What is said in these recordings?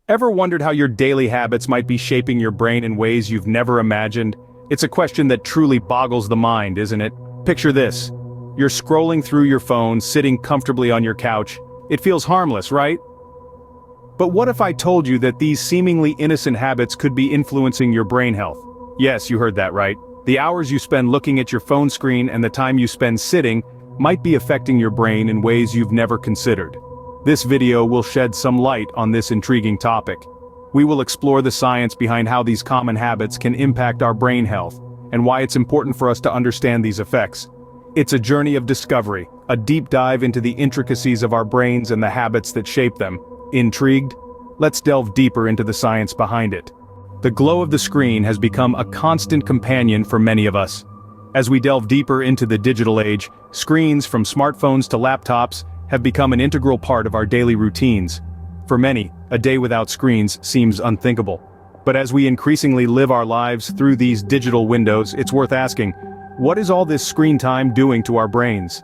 Ever wondered how your daily habits might be shaping your brain in ways you've never imagined? It's a question that truly boggles the mind, isn't it? Picture this. You're scrolling through your phone, sitting comfortably on your couch. It feels harmless, right? But what if I told you that these seemingly innocent habits could be influencing your brain health? Yes, you heard that right. The hours you spend looking at your phone screen and the time you spend sitting might be affecting your brain in ways you've never considered. This video will shed some light on this intriguing topic. We will explore the science behind how these common habits can impact our brain health, and why it's important for us to understand these effects. It's a journey of discovery, a deep dive into the intricacies of our brains and the habits that shape them. Intrigued? Let's delve deeper into the science behind it. The glow of the screen has become a constant companion for many of us. As we delve deeper into the digital age, screens from smartphones to laptops have become an integral part of our daily routines. For many, a day without screens seems unthinkable. But as we increasingly live our lives through these digital windows, it's worth asking, what is all this screen time doing to our brains?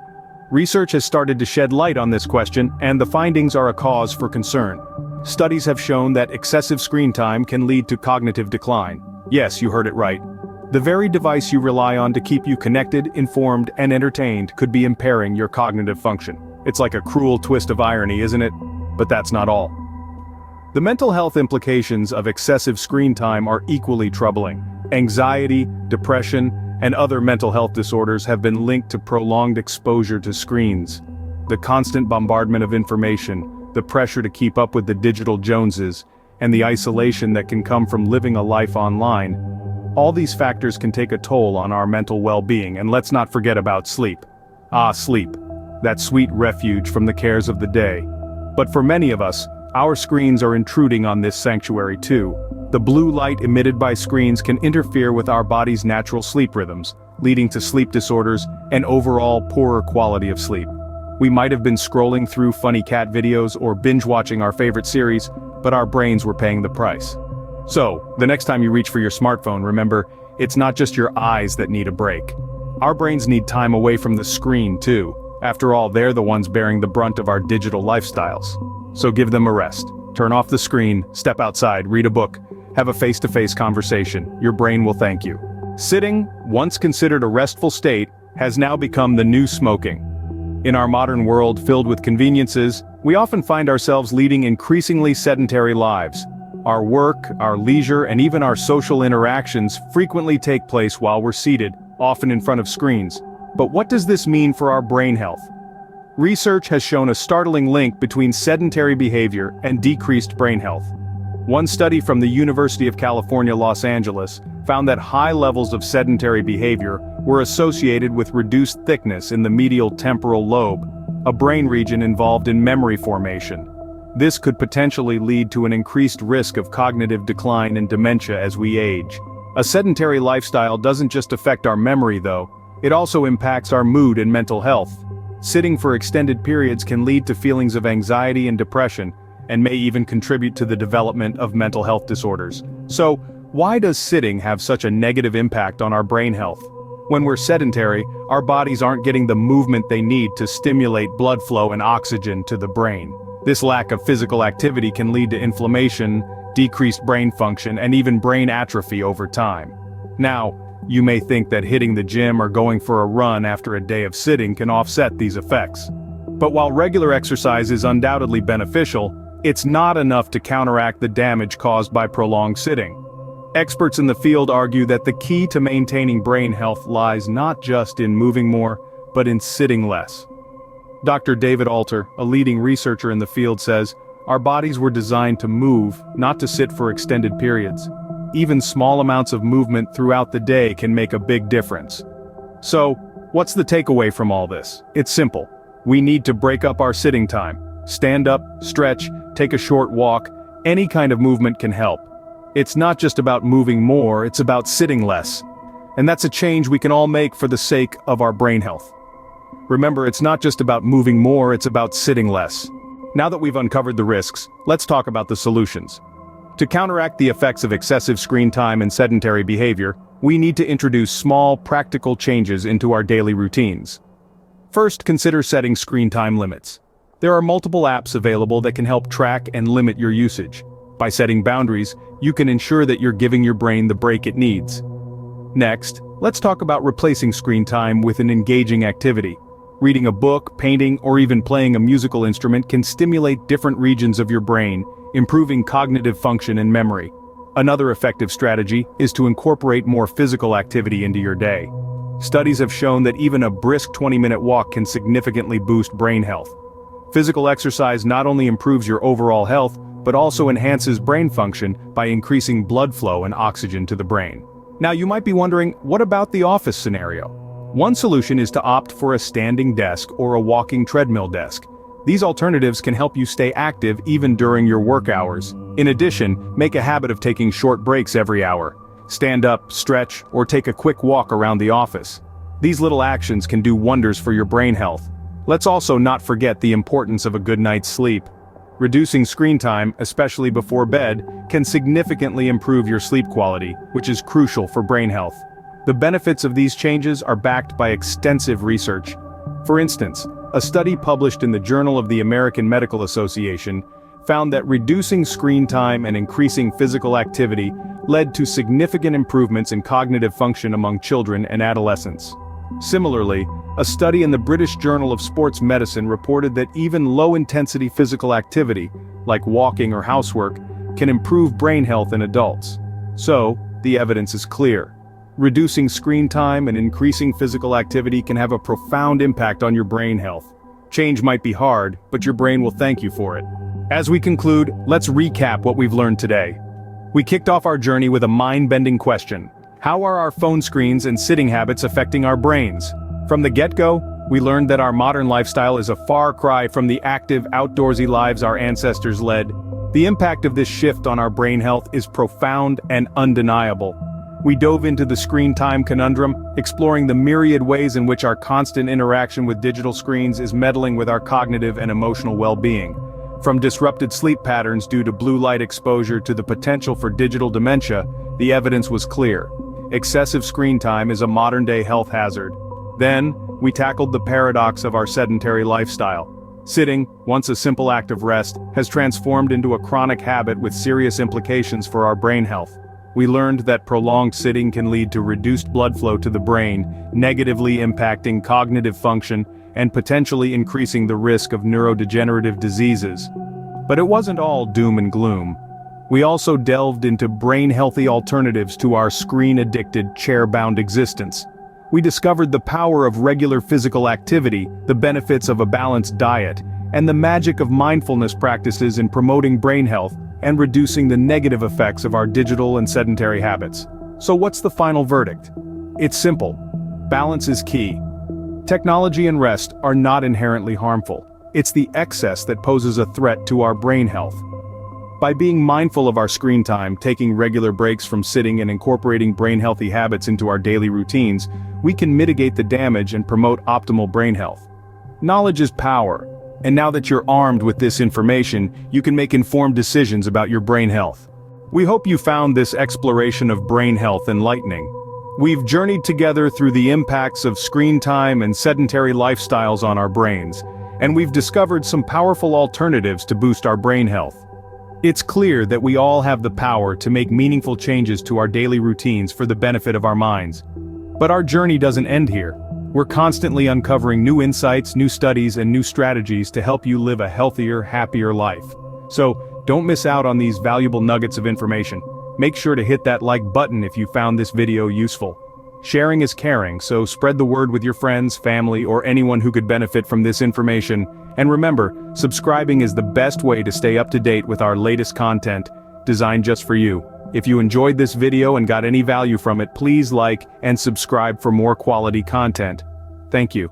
Research has started to shed light on this question, and the findings are a cause for concern. Studies have shown that excessive screen time can lead to cognitive decline. Yes, you heard it right. The very device you rely on to keep you connected, informed, and entertained could be impairing your cognitive function. It's like a cruel twist of irony, isn't it? But that's not all. The mental health implications of excessive screen time are equally troubling. Anxiety, depression, and other mental health disorders have been linked to prolonged exposure to screens. The constant bombardment of information, the pressure to keep up with the digital Joneses, and the isolation that can come from living a life online, all these factors can take a toll on our mental well-being. And let's not forget about sleep. Sleep. That sweet refuge from the cares of the day. But for many of us, our screens are intruding on this sanctuary too. The blue light emitted by screens can interfere with our body's natural sleep rhythms, leading to sleep disorders and overall poorer quality of sleep. We might have been scrolling through funny cat videos or binge-watching our favorite series, but our brains were paying the price. So, the next time you reach for your smartphone, remember, it's not just your eyes that need a break. Our brains need time away from the screen too. After all, they're the ones bearing the brunt of our digital lifestyles. So give them a rest. Turn off the screen, step outside, read a book, have a face-to-face conversation. Your brain will thank you. Sitting, once considered a restful state, has now become the new smoking. In our modern world filled with conveniences, we often find ourselves leading increasingly sedentary lives. Our work, our leisure, and even our social interactions frequently take place while we're seated, often in front of screens. But what does this mean for our brain health? Research has shown a startling link between sedentary behavior and decreased brain health. One study from the University of California, Los Angeles, found that high levels of sedentary behavior were associated with reduced thickness in the medial temporal lobe, a brain region involved in memory formation. This could potentially lead to an increased risk of cognitive decline and dementia as we age. A sedentary lifestyle doesn't just affect our memory though, it also impacts our mood and mental health. Sitting for extended periods can lead to feelings of anxiety and depression, and may even contribute to the development of mental health disorders. So, why does sitting have such a negative impact on our brain health? When we're sedentary, our bodies aren't getting the movement they need to stimulate blood flow and oxygen to the brain. This lack of physical activity can lead to inflammation, decreased brain function, and even brain atrophy over time. Now, you may think that hitting the gym or going for a run after a day of sitting can offset these effects. But while regular exercise is undoubtedly beneficial, it's not enough to counteract the damage caused by prolonged sitting. Experts in the field argue that the key to maintaining brain health lies not just in moving more, but in sitting less. Dr. David Alter, a leading researcher in the field, says, "Our bodies were designed to move, not to sit for extended periods. Even small amounts of movement throughout the day can make a big difference." So, what's the takeaway from all this? It's simple. We need to break up our sitting time. Stand up, stretch, take a short walk. Any kind of movement can help. It's not just about moving more, it's about sitting less. And that's a change we can all make for the sake of our brain health. Remember, it's not just about moving more, it's about sitting less. Now that we've uncovered the risks, let's talk about the solutions. To counteract the effects of excessive screen time and sedentary behavior, we need to introduce small, practical changes into our daily routines. First, consider setting screen time limits. There are multiple apps available that can help track and limit your usage. By setting boundaries, you can ensure that you're giving your brain the break it needs. Next, let's talk about replacing screen time with an engaging activity. Reading a book, painting, or even playing a musical instrument can stimulate different regions of your brain, improving cognitive function and memory. Another effective strategy is to incorporate more physical activity into your day. Studies have shown that even a brisk 20-minute walk can significantly boost brain health. Physical exercise not only improves your overall health, but also enhances brain function by increasing blood flow and oxygen to the brain. Now you might be wondering, what about the office scenario? One solution is to opt for a standing desk or a walking treadmill desk. These alternatives can help you stay active even during your work hours. In addition, make a habit of taking short breaks every hour. Stand up, stretch, or take a quick walk around the office. These little actions can do wonders for your brain health. Let's also not forget the importance of a good night's sleep. Reducing screen time, especially before bed, can significantly improve your sleep quality, which is crucial for brain health. The benefits of these changes are backed by extensive research. For instance, a study published in the Journal of the American Medical Association found that reducing screen time and increasing physical activity led to significant improvements in cognitive function among children and adolescents. Similarly, a study in the British Journal of Sports Medicine reported that even low-intensity physical activity, like walking or housework, can improve brain health in adults. So, the evidence is clear. Reducing screen time and increasing physical activity can have a profound impact on your brain health. Change might be hard, but your brain will thank you for it. As we conclude, let's recap what we've learned today. We kicked off our journey with a mind-bending question. How are our phone screens and sitting habits affecting our brains? From the get-go, we learned that our modern lifestyle is a far cry from the active, outdoorsy lives our ancestors led. The impact of this shift on our brain health is profound and undeniable. We dove into the screen time conundrum, exploring the myriad ways in which our constant interaction with digital screens is meddling with our cognitive and emotional well-being. From disrupted sleep patterns due to blue light exposure to the potential for digital dementia, the evidence was clear. Excessive screen time is a modern-day health hazard. Then, we tackled the paradox of our sedentary lifestyle. Sitting, once a simple act of rest, has transformed into a chronic habit with serious implications for our brain health. We learned that prolonged sitting can lead to reduced blood flow to the brain, negatively impacting cognitive function and potentially increasing the risk of neurodegenerative diseases. But it wasn't all doom and gloom. We also delved into brain-healthy alternatives to our screen-addicted, chair-bound existence. We discovered the power of regular physical activity, the benefits of a balanced diet, and the magic of mindfulness practices in promoting brain health and reducing the negative effects of our digital and sedentary habits. So what's the final verdict? It's simple. Balance is key. Technology and rest are not inherently harmful. It's the excess that poses a threat to our brain health. By being mindful of our screen time, taking regular breaks from sitting and incorporating brain-healthy habits into our daily routines, we can mitigate the damage and promote optimal brain health. Knowledge is power, and now that you're armed with this information, you can make informed decisions about your brain health. We hope you found this exploration of brain health enlightening. We've journeyed together through the impacts of screen time and sedentary lifestyles on our brains, and we've discovered some powerful alternatives to boost our brain health. It's clear that we all have the power to make meaningful changes to our daily routines for the benefit of our minds. But our journey doesn't end here. We're constantly uncovering new insights, new studies, and new strategies to help you live a healthier, happier life. So, don't miss out on these valuable nuggets of information. Make sure to hit that like button if you found this video useful. Sharing is caring, so spread the word with your friends, family, or anyone who could benefit from this information. And remember, subscribing is the best way to stay up to date with our latest content, designed just for you. If you enjoyed this video and got any value from it, please like and subscribe for more quality content. Thank you.